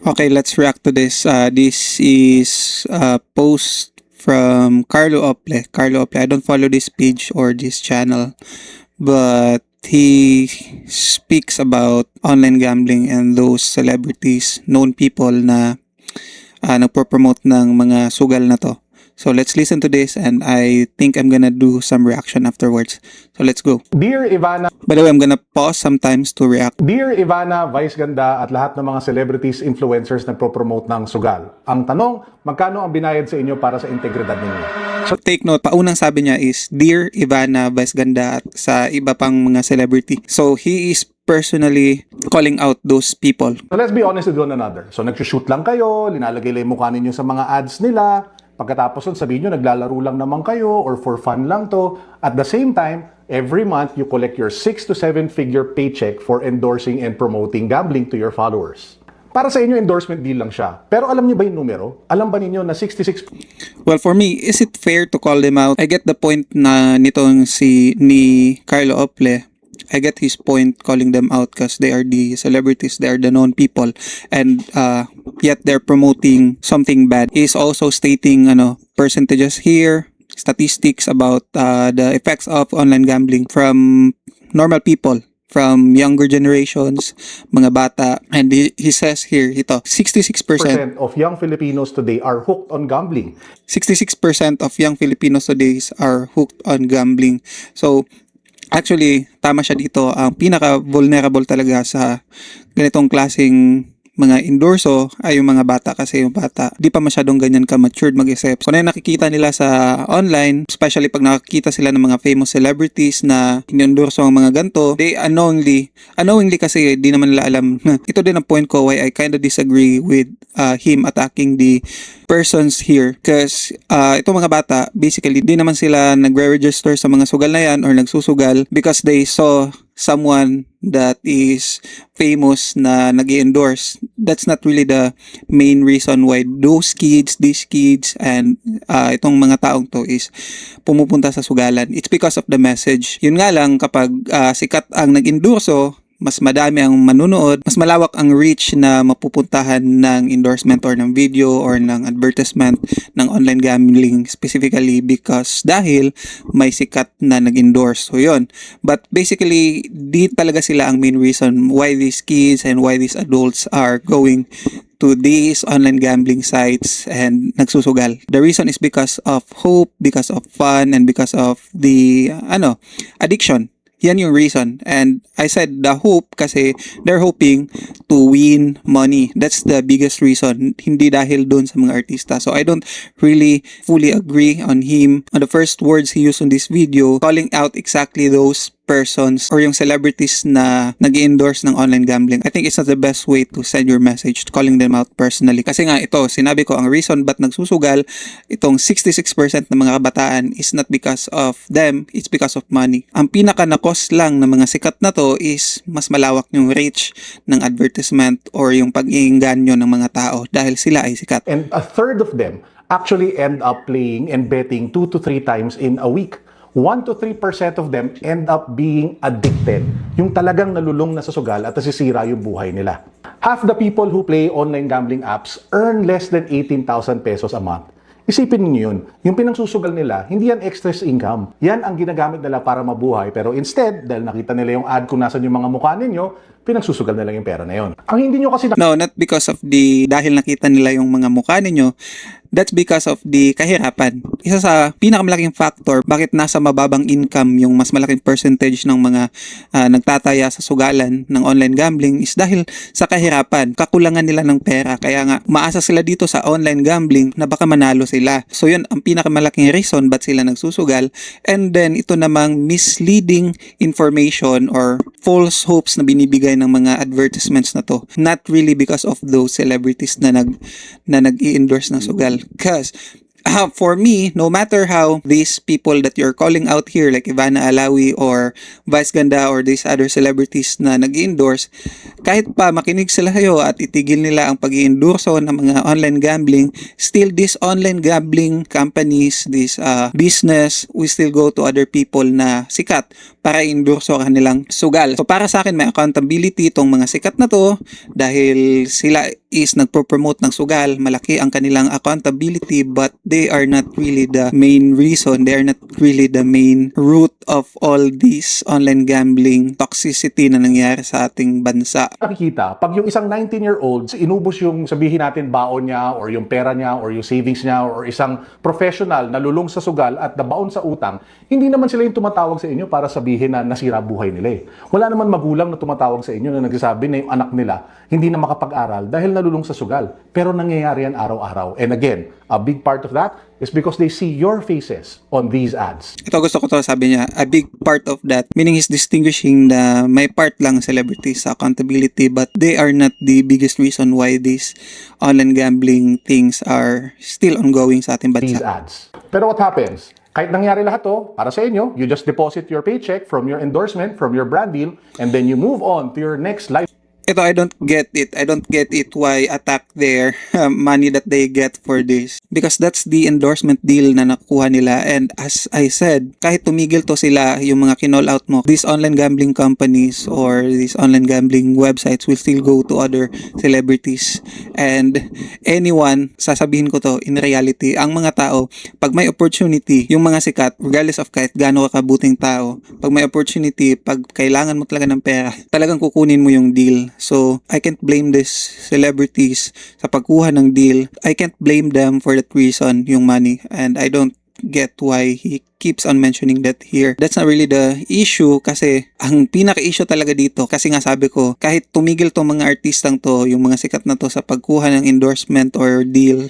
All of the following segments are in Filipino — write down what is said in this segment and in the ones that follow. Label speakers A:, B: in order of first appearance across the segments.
A: Okay, let's react to this. This is a post from Carlo Ople. Carlo Ople, I don't follow this page or this channel, but he speaks about online gambling and those celebrities, known people na nagpo-promote ng mga sugal na to. So let's listen to this and I think I'm gonna do some reaction afterwards. So let's go.
B: Dear Ivana,
A: By the way, I'm gonna pause sometimes to react.
B: Dear Ivana, Vice Ganda at lahat ng mga celebrities, influencers nagpo-promote ng sugal. Ang tanong, magkano ang binayad sa inyo para sa integridad ninyo?
A: So take note, paunang sabi niya is Dear Ivana, Vice Ganda at sa iba pang mga celebrity. So he is personally calling out those people.
B: So let's be honest with one another. So nagsushoot lang kayo, linalagay lang yung mukha ninyo sa mga ads nila. Pagkatapos nun, sabihin nyo, naglalaro lang naman kayo or for fun lang to. At the same time, every month, you collect your 6 to 7 figure paycheck for endorsing and promoting gambling to your followers. Para sa inyo, endorsement deal lang siya. Pero alam niyo ba yung numero? Alam ba ninyo na 66...
A: Well, for me, is it fair to call them out? I get the point na nitong ni Carlo Ople. I get his point calling them out because they are the celebrities, they are the known people, and yet they're promoting something bad. He's also stating percentages here, statistics about the effects of online gambling from normal people, from younger generations, mga bata, and he says here, ito, 66%
B: of young Filipinos today are hooked on gambling.
A: 66% of young Filipinos today are hooked on gambling. So, actually, tama siya dito. Ang pinaka-vulnerable talaga sa ganitong klaseng mga endorso ay yung mga bata kasi yung bata di pa masyadong ganyan ka-matured mag-isip. So, na nakikita nila sa online, especially pag nakikita sila ng mga famous celebrities na inendorso ang mga ganto, they unknowingly kasi di naman nila alam. Ito din ang point ko why I kind of disagree with him attacking the persons here because itong mga bata, basically, di naman sila nagre-register sa mga sugal na yan or nagsusugal because they saw someone that is famous na nag-endorse. That's not really the main reason why these kids, and itong mga taong to is pumupunta sa sugalan. It's because of the message. Yun nga lang, kapag sikat ang nag-endorso, mas madami ang manunood, mas malawak ang reach na mapupuntahan ng endorsement or ng video or ng advertisement ng online gambling specifically because dahil may sikat na nag-endorse. So yun. But basically, di talaga sila ang main reason why these kids and why these adults are going to these online gambling sites and nagsusugal. The reason is because of hope, because of fun, and because of the addiction. Yan yung reason. And I said the hope kasi they're hoping to win money. That's the biggest reason. Hindi dahil doon sa mga artista. So I don't really fully agree on him. On the first words he used on this video, calling out exactly those persons or yung celebrities na nag-endorse ng online gambling. I think it's not the best way to send your message, calling them out personally. Kasi nga ito, sinabi ko ang reason ba't nagsusugal, itong 66% ng mga kabataan is not because of them, it's because of money. Ang pinaka-na-cost lang ng mga sikat na to is mas malawak yung reach ng advertisement or yung pag-iinganyo ng mga tao dahil sila ay sikat.
B: And a third of them actually end up playing and betting 2 to 3 times in a week. 1 to 3% of them end up being addicted. Yung talagang nalulung na sa sugal at nasisira yung buhay nila. Half the people who play online gambling apps earn less than 18,000 pesos a month. Isipin niyo yun. Yung pinangsusugal nila, hindi yan extra income. Yan ang ginagamit nila para mabuhay. Pero instead, dahil nakita nila yung ad kung nasan yung mga mukha ninyo, pinagsusugal na lang yung pera na yun. Ang hindi nyo kasi...
A: No, not because of dahil nakita nila yung mga mukha ninyo. That's because of the kahirapan. Isa sa pinakamalaking factor bakit nasa mababang income yung mas malaking percentage ng mga nagtataya sa sugalan ng online gambling is dahil sa kahirapan, kakulangan nila ng pera. Kaya nga, maasa sila dito sa online gambling na baka manalo sila. So yun, ang pinakamalaking reason ba't sila nagsusugal. And then, ito namang misleading information or false hopes na binibigay ng mga advertisements na to. Not really because of those celebrities na nag-i-endorse ng sugal. Because for me, no matter how these people that you're calling out here like Ivana Alawi or Vice Ganda or these other celebrities na nag-endorse, kahit pa makinig sila kayo at itigil nila ang pag-endorso ng mga online gambling, still these online gambling companies, this business, we still go to other people na sikat para i-endorso kanilang sugal. So para sa akin, may accountability itong mga sikat na to dahil sila is nagpo-promote ng sugal, malaki ang kanilang accountability, but they are not really the main reason, they are not really the main root of all this online gambling toxicity na nangyari sa ating bansa.
B: Nakikita, pag yung isang 19-year-old, inubos yung sabihin natin baon niya or yung pera niya or yung savings niya or isang professional na lulong sa sugal at nabaon sa utang, hindi naman sila yung tumatawag sa inyo para sabihin na nasira buhay nila eh. Wala naman magulang na tumatawag sa inyo na nagsasabi na yung anak nila hindi na makapag-aral dahil nalulong sa sugal. Pero nangyayari yan araw-araw. And again, a big part of that is because they see your faces on these ads.
A: Ito gusto ko to, sabi niya, a big part of that, meaning is distinguishing the may part lang celebrities sa accountability, but they are not the biggest reason why these online gambling things are still ongoing sa ating
B: These
A: bansa.
B: ads. Pero what happens? Kahit nangyari lahat to, para sa inyo, you just deposit your paycheck from your endorsement, from your brand deal, and then you move on to your next life.
A: Ito, I don't get it. I don't get it why attack their money that they get for this. Because that's the endorsement deal na nakuha nila. And as I said, kahit tumigil to sila, yung mga kinall out mo, these online gambling companies or these online gambling websites will still go to other celebrities. And anyone, sasabihin ko to, in reality, ang mga tao, pag may opportunity, yung mga sikat, regardless of kahit gaano kakabuting tao, pag may opportunity, pag kailangan mo talaga ng pera, talagang kukunin mo yung deal. So, I can't blame these celebrities sa pagkuha ng deal. I can't blame them for that reason, yung money. And I don't get why he keeps on mentioning that here. That's not really the issue kasi ang pinaka-issue talaga dito, kasi nga sabi ko, kahit tumigil tong mga artistang to, yung mga sikat na to sa pagkuha ng endorsement or deal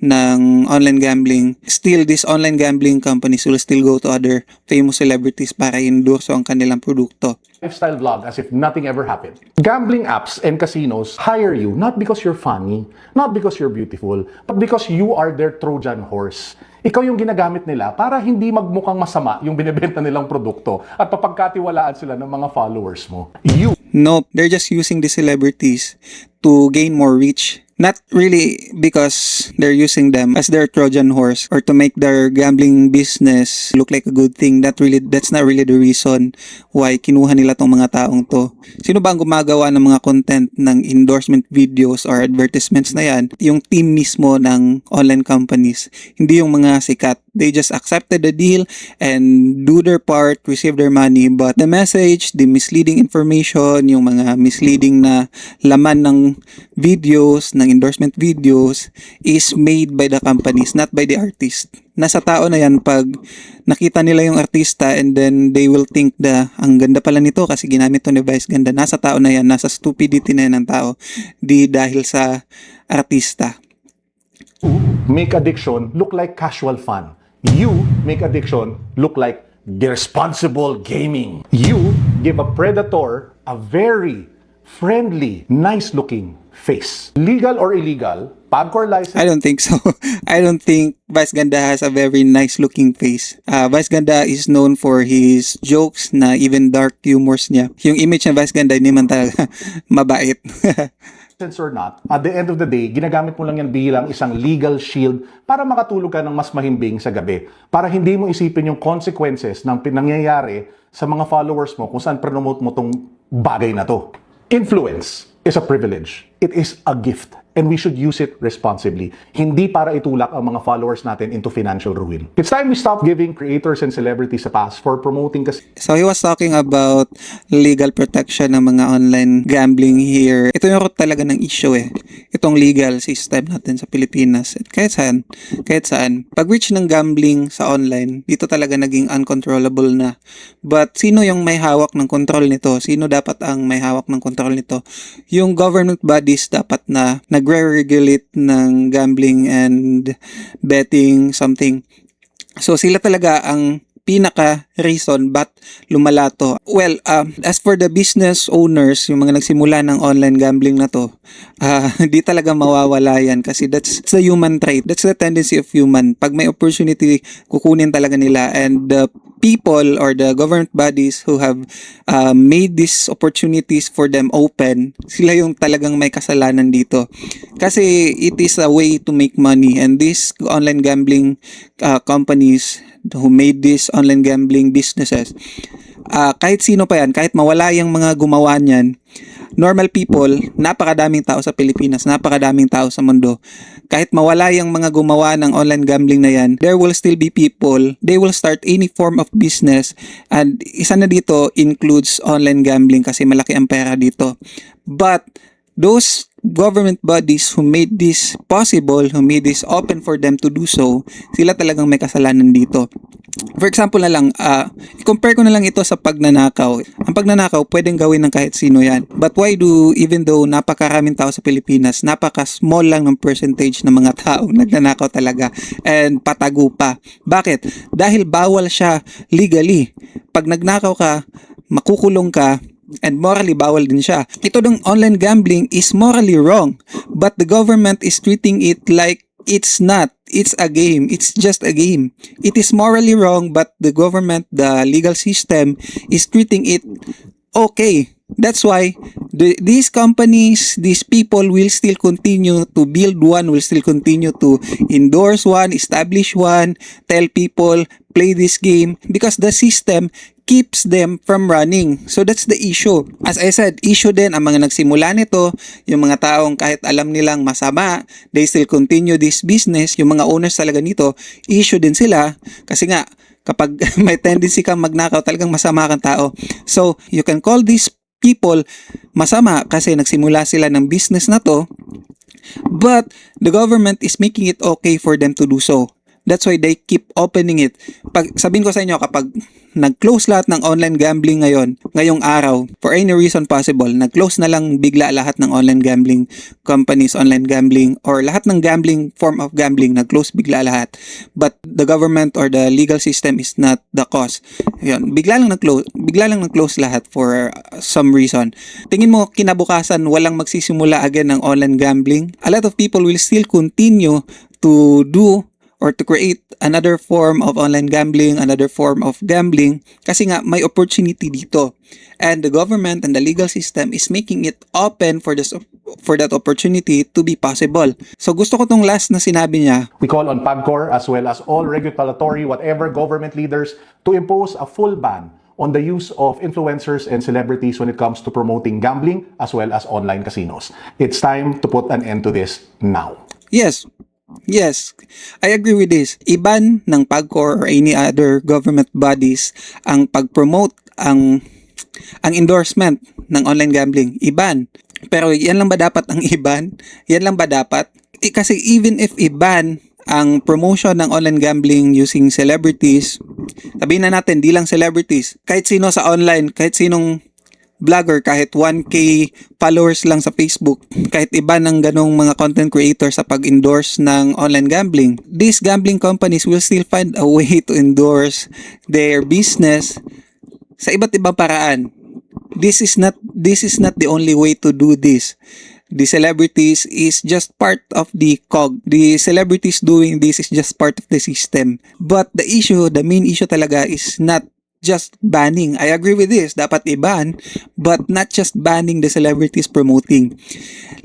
A: ng online gambling, still these online gambling companies will still go to other famous celebrities para endorso ang kanilang produkto.
B: Lifestyle vlog as if nothing ever happened. Gambling apps and casinos hire you not because you're funny, not because you're beautiful, but because you are their Trojan horse. Ikaw yung ginagamit nila para hindi magmukhang masama yung binebenta nilang produkto at papagkatiwalaan sila ng mga followers mo.
A: Nope, they're just using the celebrities to gain more reach. Not really because they're using them as their Trojan horse or to make their gambling business look like a good thing. That's not really the reason why kinuha nila tong mga taong to. Sino ba ang gumagawa ng mga content ng endorsement videos or advertisements na yan? Yung team mismo ng online companies, hindi yung mga sikat. They just accepted the deal and do their part, receive their money, but the message, the misleading information, yung mga misleading na laman ng videos, ng endorsement videos is made by the companies, not by the artist. Nasa tao na yan pag nakita nila yung artista and then they will think na ang ganda pala nito kasi ginamit to ni Vice Ganda. Nasa tao na yan, nasa stupidity na yan ng tao, di dahil sa artista.
B: Make addiction look like casual fun. You make addiction look like irresponsible gaming. You give a predator a very friendly, nice-looking face. Legal or illegal, PAGCOR license.
A: I don't think so. I don't think Vice Ganda has a very nice looking face. Vice Ganda is known for his jokes na even dark humors niya. Yung image ng Vice Ganda hindi man talaga mabait.
B: Or not, at the end of the day, ginagamit mo lang yan bilang isang legal shield para makatulog ka ng mas mahimbing sa gabi. Para hindi mo isipin yung consequences ng pinangyayari sa mga followers mo kung saan promote mo tong bagay na to. Influence is a privilege. It is a gift. And we should use it responsibly. Hindi para itulak ang mga followers natin into financial ruin. It's time we stop giving creators and celebrities a pass for promoting kasi.
A: So he was talking about legal protection ng mga online gambling here. Ito yung root talaga ng issue eh. Itong legal system natin sa Pilipinas. At kahit saan. Pag-reach ng gambling sa online, dito talaga naging uncontrollable na. But sino yung may hawak ng control nito? Sino dapat ang may hawak ng control nito? Yung government bodies dapat na nagre-regulate ng gambling and betting something. So sila talaga ang pinaka-reason ba't lumala to. Well, as for the business owners, yung mga nagsimula ng online gambling na to, di talaga mawawala yan kasi that's the human trait. That's the tendency of human. Pag may opportunity, kukunin talaga nila. And the people or the government bodies who have made these opportunities for them open, sila yung talagang may kasalanan dito. Kasi it is a way to make money, and these online gambling companies who made these online gambling businesses, Kahit sino pa yan, kahit mawala yung mga gumawa niyan, normal people, napakadaming tao sa Pilipinas, napakadaming tao sa mundo. Kahit mawala yung mga gumawa ng online gambling na yan, there will still be people, they will start any form of business, and isa na dito includes online gambling kasi malaki ang pera dito. But those government bodies who made this possible, who made this open for them to do so, sila talagang may kasalanan dito. For example na lang, i-compare ko na lang ito sa pagnanakaw. Ang pagnanakaw, pwedeng gawin ng kahit sino yan. But why do, even though napakaraming tao sa Pilipinas, napaka-small lang ng percentage ng mga tao nagnanakaw talaga and patago pa. Bakit? Dahil bawal siya legally. Pag nagnakaw ka, makukulong ka, and morally bawal din siya. Ito dong online gambling is morally wrong, but the government is treating it like it's not. It's a game. It's just a game. It is morally wrong, but the government, the legal system is treating it okay. That's why these companies, these people will still continue to build one, will still continue to endorse one, establish one, tell people, play this game, because the system keeps them from running. So that's the issue. As I said, issue din ang mga nagsimula nito, yung mga taong kahit alam nilang masama, they still continue this business. Yung mga owners talaga nito, issue din sila kasi nga kapag may tendency kang magnakaw, talagang masama kang tao. So you can call these people masama kasi nagsimula sila ng business na to, but the government is making it okay for them to do so. That's why they keep opening it. Pag sabihin ko sa inyo, kapag nag-close lahat ng online gambling ngayong araw, for any reason possible, nag-close na lang bigla lahat ng online gambling companies, online gambling, or lahat ng gambling, form of gambling, nag-close bigla lahat. But the government or the legal system is not the cause. Yun, bigla lang nag-close lahat for some reason. Tingin mo, kinabukasan, walang magsisimula again ng online gambling? A lot of people will still continue to do or to create another form of online gambling, another form of gambling, kasi nga may opportunity dito. And the government and the legal system is making it open for that opportunity to be possible. So gusto ko tong last na sinabi niya.
B: We call on PAGCOR as well as all regulatory, whatever government leaders to impose a full ban on the use of influencers and celebrities when it comes to promoting gambling as well as online casinos. It's time to put an end to this now.
A: Yes, I agree with this. Iban ng PAGCOR or any other government bodies ang pag-promote ang endorsement ng online gambling. Iban. Pero yan lang ba dapat ang iban? Yan lang ba dapat? Kasi even if iban ang promotion ng online gambling using celebrities, sabihin na natin, di lang celebrities, kahit sino sa online, kahit sinong vlogger, kahit 1K followers lang sa Facebook, kahit iba ng ganong mga content creators sa pag-endorse ng online gambling, these gambling companies will still find a way to endorse their business sa iba't ibang paraan. This is not the only way to do this. The celebrities is just part of the cog. The celebrities doing this is just part of the system. But the main issue talaga is not just banning. I agree with this. Dapat i-ban, but not just banning the celebrities promoting.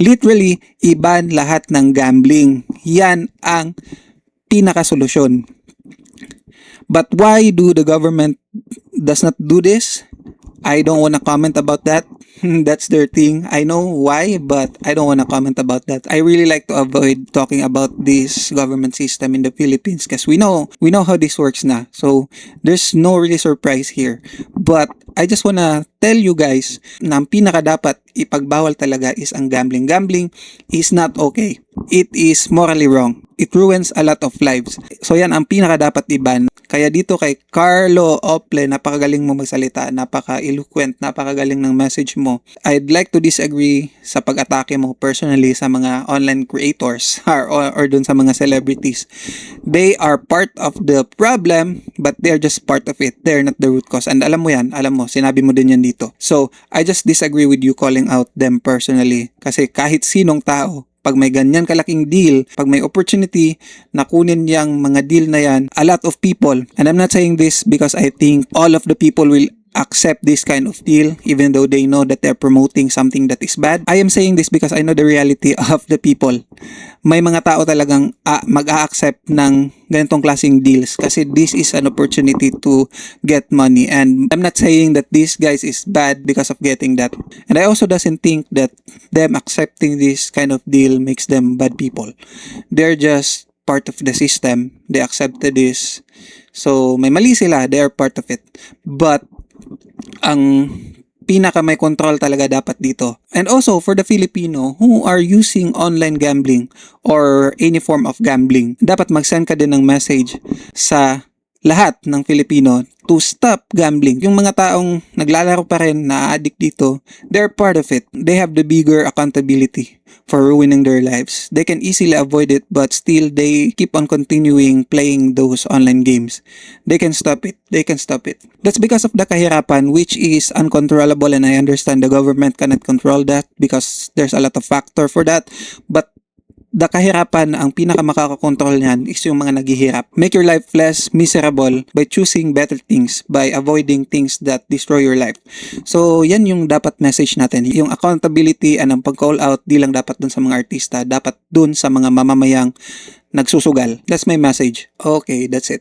A: Literally, i-ban lahat ng gambling. Yan ang pinakasolusyon. But why do the government does not do this? I don't want to comment about that. That's their thing. I know why, but I don't want to comment about that. I really like to avoid talking about this government system in the Philippines because we know how this works na. So there's no really surprise here. But I just want to tell you guys na ang pinaka dapat ipagbawal talaga is ang gambling. Gambling is not okay. It is morally wrong. It ruins a lot of lives. So yan ang pinaka dapat iban. Kaya dito kay Carlo Ople, napakagaling mo magsalita, napaka-eloquent, napakagaling ng message mo. I'd like to disagree sa pag-atake mo personally sa mga online creators or dun sa mga celebrities. They are part of the problem, but they're just part of it. They're not the root cause. And alam mo yan, sinabi mo din yan dito. So, I just disagree with you calling out them personally. Kasi kahit sinong tao, pag may ganyan kalaking deal, pag may opportunity na kunin yung mga deal na yan, a lot of people, and I'm not saying this because I think all of the people will accept this kind of deal even though they know that they're promoting something that is bad. I am saying this because I know the reality of the people. May mga tao talagang mag-a-accept ng ganitong klaseng deals kasi this is an opportunity to get money, and I'm not saying that this guys is bad because of getting that, and I also doesn't think that them accepting this kind of deal makes them bad people. They're just part of the system. They accepted this. So, may mali sila. They are part of it. But, ang pinaka may control talaga dapat dito. And also, for the Filipino who are using online gambling or any form of gambling, dapat mag-send ka din ng message sa lahat ng Filipino to stop gambling. Yung mga taong naglalaro pa rin, na-addict dito, they're part of it. They have the bigger accountability for ruining their lives. They can easily avoid it, but still they keep on continuing playing those online games. They can stop it. They can stop it. That's because of the kahirapan, which is uncontrollable, and I understand the government cannot control that because there's a lot of factor for that. But the kahirapan, ang pinaka makakakontrol niyan is yung mga naghihirap. Make your life less miserable by choosing better things, by avoiding things that destroy your life. So, yan yung dapat message natin. Yung accountability and ang pag-call out, di lang dapat dun sa mga artista, dapat dun sa mga mamamayang nagsusugal. That's my message. Okay, that's it.